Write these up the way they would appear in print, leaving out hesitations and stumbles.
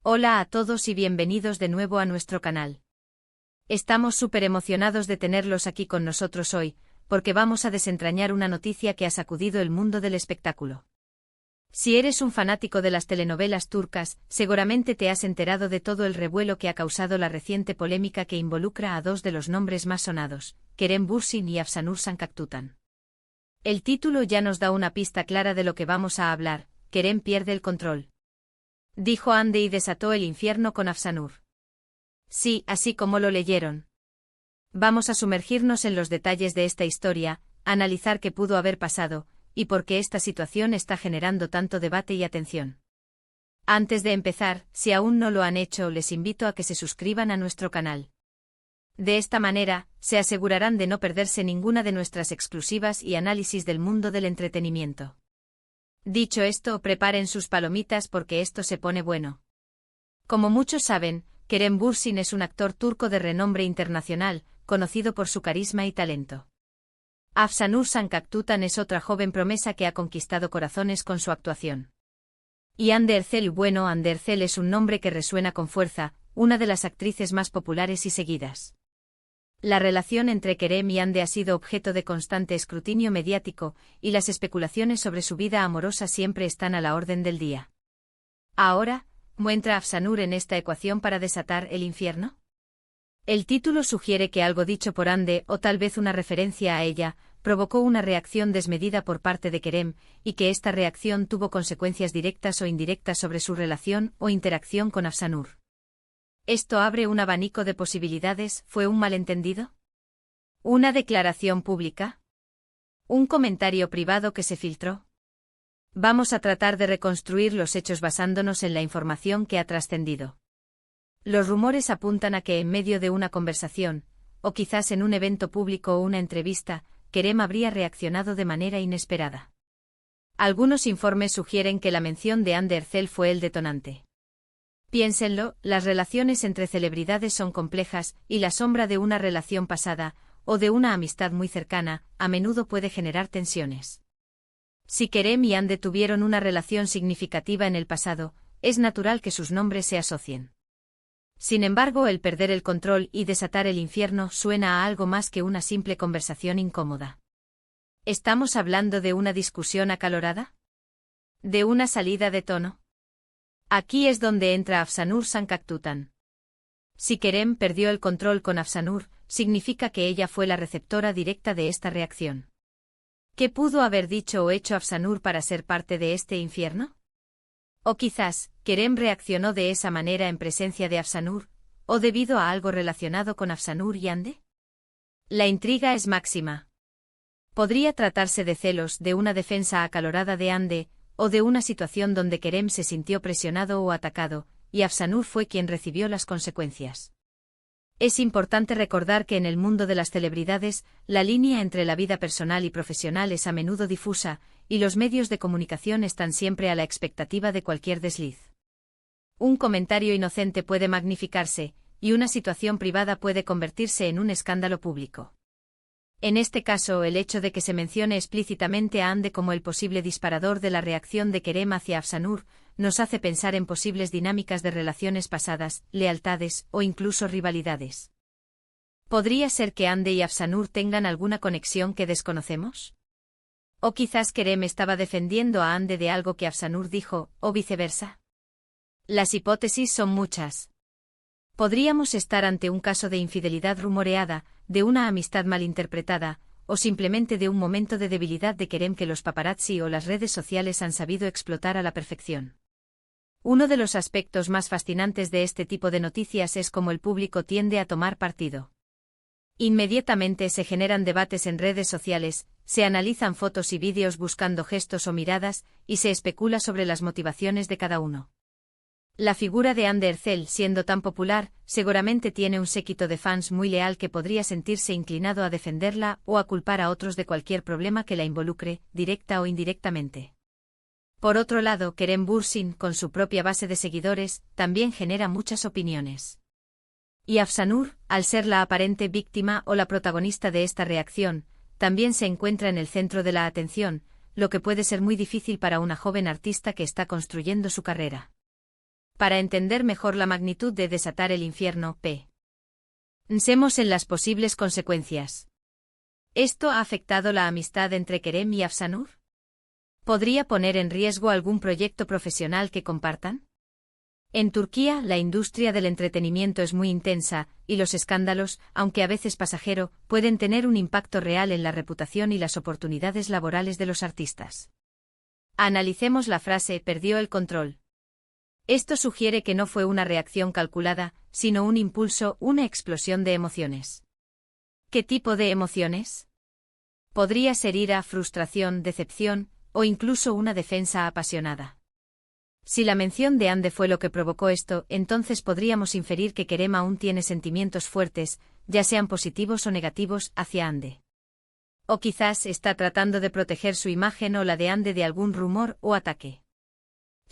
Hola a todos y bienvenidos de nuevo a nuestro canal. Estamos súper emocionados de tenerlos aquí con nosotros hoy, porque vamos a desentrañar una noticia que ha sacudido el mundo del espectáculo. Si eres un fanático de las telenovelas turcas, seguramente te has enterado de todo el revuelo que ha causado la reciente polémica que involucra a dos de los nombres más sonados, Kerem Bürsin y Afsanur Sancaktutan. El título ya nos da una pista clara de lo que vamos a hablar: Kerem pierde el control. Dijo Hande y desató el infierno con Afsanur. Sí, así como lo leyeron. Vamos a sumergirnos en los detalles de esta historia, analizar qué pudo haber pasado, y por qué esta situación está generando tanto debate y atención. Antes de empezar, si aún no lo han hecho, les invito a que se suscriban a nuestro canal. De esta manera, se asegurarán de no perderse ninguna de nuestras exclusivas y análisis del mundo del entretenimiento. Dicho esto, preparen sus palomitas porque esto se pone bueno. Como muchos saben, Kerem Bürsin es un actor turco de renombre internacional, conocido por su carisma y talento. Afsanur Sancaktutan es otra joven promesa que ha conquistado corazones con su actuación. Y Hande Erçel es un nombre que resuena con fuerza, una de las actrices más populares y seguidas. La relación entre Kerem y Hande ha sido objeto de constante escrutinio mediático, y las especulaciones sobre su vida amorosa siempre están a la orden del día. Ahora, ¿entra Afsanur en esta ecuación para desatar el infierno? El título sugiere que algo dicho por Hande, o tal vez una referencia a ella, provocó una reacción desmedida por parte de Kerem, y que esta reacción tuvo consecuencias directas o indirectas sobre su relación o interacción con Afsanur. ¿Esto abre un abanico de posibilidades? ¿Fue un malentendido? ¿Una declaración pública? ¿Un comentario privado que se filtró? Vamos a tratar de reconstruir los hechos basándonos en la información que ha trascendido. Los rumores apuntan a que en medio de una conversación, o quizás en un evento público o una entrevista, Kerem habría reaccionado de manera inesperada. Algunos informes sugieren que la mención de Hande Erçel fue el detonante. Piénsenlo, las relaciones entre celebridades son complejas, y la sombra de una relación pasada, o de una amistad muy cercana, a menudo puede generar tensiones. Si Kerem y Hande tuvieron una relación significativa en el pasado, es natural que sus nombres se asocien. Sin embargo, el perder el control y desatar el infierno suena a algo más que una simple conversación incómoda. ¿Estamos hablando de una discusión acalorada? ¿De una salida de tono? Aquí es donde entra Afsanur Sancaktutan. Si Kerem perdió el control con Afsanur, significa que ella fue la receptora directa de esta reacción. ¿Qué pudo haber dicho o hecho Afsanur para ser parte de este infierno? O quizás, Kerem reaccionó de esa manera en presencia de Afsanur, o debido a algo relacionado con Afsanur y Hande. La intriga es máxima. Podría tratarse de celos, de una defensa acalorada de Hande, o de una situación donde Kerem se sintió presionado o atacado, y Afsanur fue quien recibió las consecuencias. Es importante recordar que en el mundo de las celebridades, la línea entre la vida personal y profesional es a menudo difusa, y los medios de comunicación están siempre a la expectativa de cualquier desliz. Un comentario inocente puede magnificarse, y una situación privada puede convertirse en un escándalo público. En este caso, el hecho de que se mencione explícitamente a Hande como el posible disparador de la reacción de Kerem hacia Afsanur, nos hace pensar en posibles dinámicas de relaciones pasadas, lealtades o incluso rivalidades. ¿Podría ser que Hande y Afsanur tengan alguna conexión que desconocemos? ¿O quizás Kerem estaba defendiendo a Hande de algo que Afsanur dijo, o viceversa? Las hipótesis son muchas. Podríamos estar ante un caso de infidelidad rumoreada, de una amistad malinterpretada, o simplemente de un momento de debilidad de Kerem que los paparazzi o las redes sociales han sabido explotar a la perfección. Uno de los aspectos más fascinantes de este tipo de noticias es cómo el público tiende a tomar partido. Inmediatamente se generan debates en redes sociales, se analizan fotos y vídeos buscando gestos o miradas, y se especula sobre las motivaciones de cada uno. La figura de Hande Erçel, siendo tan popular, seguramente tiene un séquito de fans muy leal que podría sentirse inclinado a defenderla o a culpar a otros de cualquier problema que la involucre, directa o indirectamente. Por otro lado, Kerem Bürsin, con su propia base de seguidores, también genera muchas opiniones. Y Afsanur, al ser la aparente víctima o la protagonista de esta reacción, también se encuentra en el centro de la atención, lo que puede ser muy difícil para una joven artista que está construyendo su carrera. Para entender mejor la magnitud de desatar el infierno, pensemos en las posibles consecuencias. ¿Esto ha afectado la amistad entre Kerem y Afsanur? ¿Podría poner en riesgo algún proyecto profesional que compartan? En Turquía, la industria del entretenimiento es muy intensa, y los escándalos, aunque a veces pasajero, pueden tener un impacto real en la reputación y las oportunidades laborales de los artistas. Analicemos la frase «perdió el control». Esto sugiere que no fue una reacción calculada, sino un impulso, una explosión de emociones. ¿Qué tipo de emociones? Podría ser ira, frustración, decepción, o incluso una defensa apasionada. Si la mención de Hande fue lo que provocó esto, entonces podríamos inferir que Kerem aún tiene sentimientos fuertes, ya sean positivos o negativos, hacia Hande. O quizás está tratando de proteger su imagen o la de Hande de algún rumor o ataque.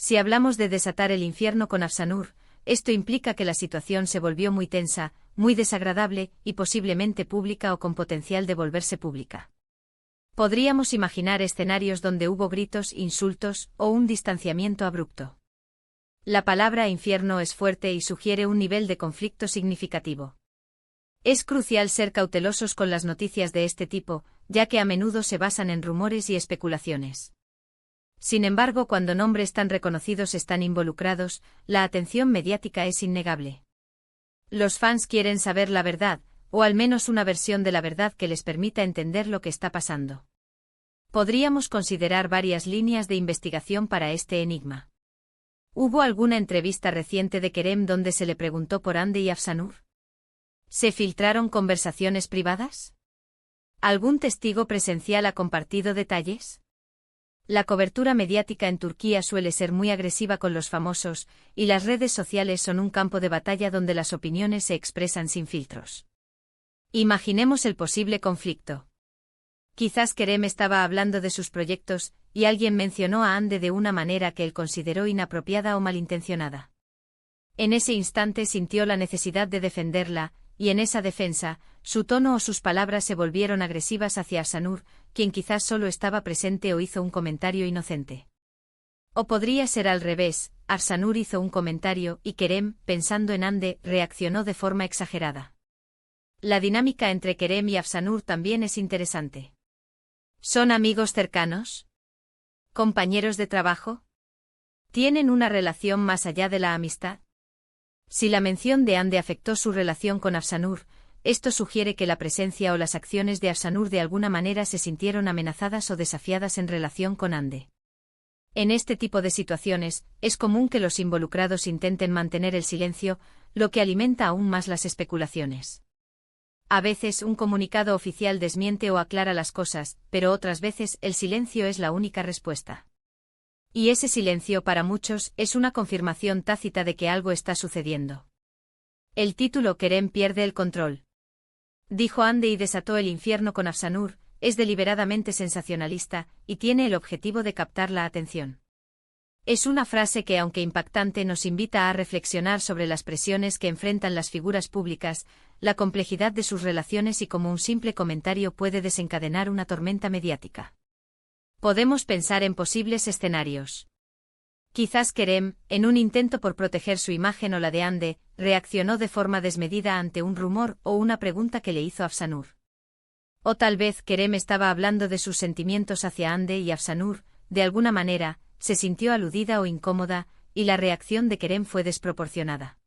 Si hablamos de desatar el infierno con Afsanur, esto implica que la situación se volvió muy tensa, muy desagradable y posiblemente pública o con potencial de volverse pública. Podríamos imaginar escenarios donde hubo gritos, insultos o un distanciamiento abrupto. La palabra infierno es fuerte y sugiere un nivel de conflicto significativo. Es crucial ser cautelosos con las noticias de este tipo, ya que a menudo se basan en rumores y especulaciones. Sin embargo, cuando nombres tan reconocidos están involucrados, la atención mediática es innegable. Los fans quieren saber la verdad, o al menos una versión de la verdad que les permita entender lo que está pasando. Podríamos considerar varias líneas de investigación para este enigma. ¿Hubo alguna entrevista reciente de Kerem donde se le preguntó por Hande y Afsanur? ¿Se filtraron conversaciones privadas? ¿Algún testigo presencial ha compartido detalles? La cobertura mediática en Turquía suele ser muy agresiva con los famosos, y las redes sociales son un campo de batalla donde las opiniones se expresan sin filtros. Imaginemos el posible conflicto. Quizás Kerem estaba hablando de sus proyectos, y alguien mencionó a Hande de una manera que él consideró inapropiada o malintencionada. En ese instante sintió la necesidad de defenderla, y en esa defensa, su tono o sus palabras se volvieron agresivas hacia Afsanur, quien quizás solo estaba presente o hizo un comentario inocente. O podría ser al revés, Afsanur hizo un comentario y Kerem, pensando en Hande, reaccionó de forma exagerada. La dinámica entre Kerem y Afsanur también es interesante. ¿Son amigos cercanos? ¿Compañeros de trabajo? ¿Tienen una relación más allá de la amistad? Si la mención de Hande afectó su relación con Afsanur, esto sugiere que la presencia o las acciones de Afsanur de alguna manera se sintieron amenazadas o desafiadas en relación con Hande. En este tipo de situaciones, es común que los involucrados intenten mantener el silencio, lo que alimenta aún más las especulaciones. A veces un comunicado oficial desmiente o aclara las cosas, pero otras veces el silencio es la única respuesta. Y ese silencio para muchos es una confirmación tácita de que algo está sucediendo. El título Kerem pierde el control. Dijo Hande y desató el infierno con Afsanur, es deliberadamente sensacionalista, y tiene el objetivo de captar la atención. Es una frase que, aunque impactante, nos invita a reflexionar sobre las presiones que enfrentan las figuras públicas, la complejidad de sus relaciones y cómo un simple comentario puede desencadenar una tormenta mediática. Podemos pensar en posibles escenarios. Quizás Kerem, en un intento por proteger su imagen o la de Hande, reaccionó de forma desmedida ante un rumor o una pregunta que le hizo Afsanur. O tal vez Kerem estaba hablando de sus sentimientos hacia Hande y Afsanur, de alguna manera, se sintió aludida o incómoda, y la reacción de Kerem fue desproporcionada.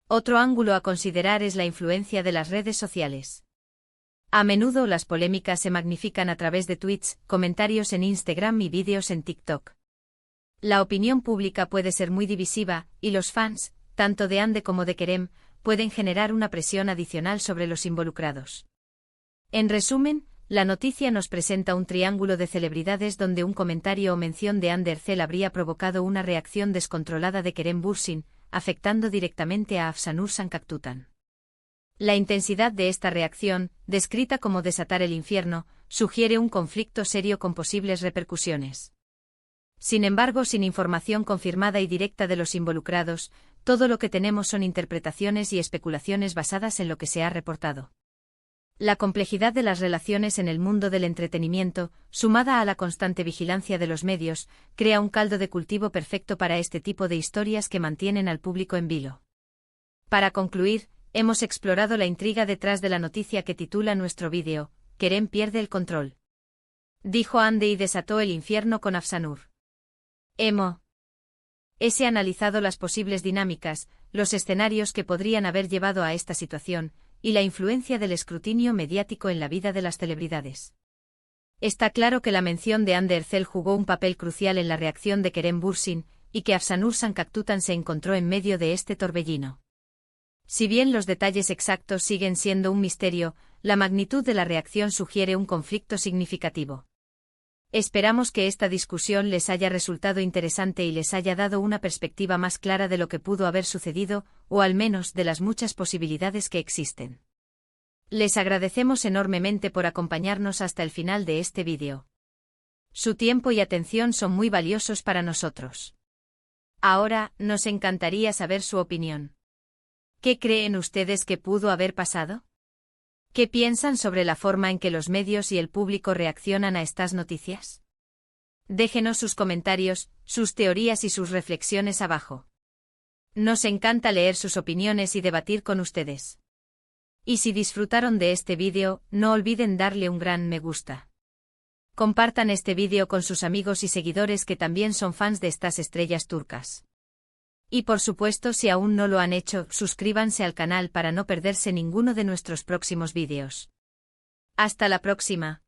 Otro ángulo a considerar es la influencia de las redes sociales. A menudo las polémicas se magnifican a través de tweets, comentarios en Instagram y vídeos en TikTok. La opinión pública puede ser muy divisiva, y los fans, tanto de Hande como de Kerem, pueden generar una presión adicional sobre los involucrados. En resumen, la noticia nos presenta un triángulo de celebridades donde un comentario o mención de Hande Erçel habría provocado una reacción descontrolada de Kerem Bürsin, afectando directamente a Afsanur Sancaktutan. La intensidad de esta reacción, descrita como desatar el infierno, sugiere un conflicto serio con posibles repercusiones. Sin embargo, sin información confirmada y directa de los involucrados, todo lo que tenemos son interpretaciones y especulaciones basadas en lo que se ha reportado. La complejidad de las relaciones en el mundo del entretenimiento, sumada a la constante vigilancia de los medios, crea un caldo de cultivo perfecto para este tipo de historias que mantienen al público en vilo. Para concluir, hemos explorado la intriga detrás de la noticia que titula nuestro vídeo, Kerem pierde el control. Dijo Ande y desató el infierno con Afsanur. Hemos analizado las posibles dinámicas, los escenarios que podrían haber llevado a esta situación, y la influencia del escrutinio mediático en la vida de las celebridades. Está claro que la mención de Hande Erçel jugó un papel crucial en la reacción de Kerem Bürsin, y que Afsanur Sancaktutan se encontró en medio de este torbellino. Si bien los detalles exactos siguen siendo un misterio, la magnitud de la reacción sugiere un conflicto significativo. Esperamos que esta discusión les haya resultado interesante y les haya dado una perspectiva más clara de lo que pudo haber sucedido, o al menos de las muchas posibilidades que existen. Les agradecemos enormemente por acompañarnos hasta el final de este vídeo. Su tiempo y atención son muy valiosos para nosotros. Ahora, nos encantaría saber su opinión. ¿Qué creen ustedes que pudo haber pasado? ¿Qué piensan sobre la forma en que los medios y el público reaccionan a estas noticias? Déjenos sus comentarios, sus teorías y sus reflexiones abajo. Nos encanta leer sus opiniones y debatir con ustedes. Y si disfrutaron de este vídeo, no olviden darle un gran me gusta. Compartan este vídeo con sus amigos y seguidores que también son fans de estas estrellas turcas. Y por supuesto, si aún no lo han hecho, suscríbanse al canal para no perderse ninguno de nuestros próximos vídeos. Hasta la próxima.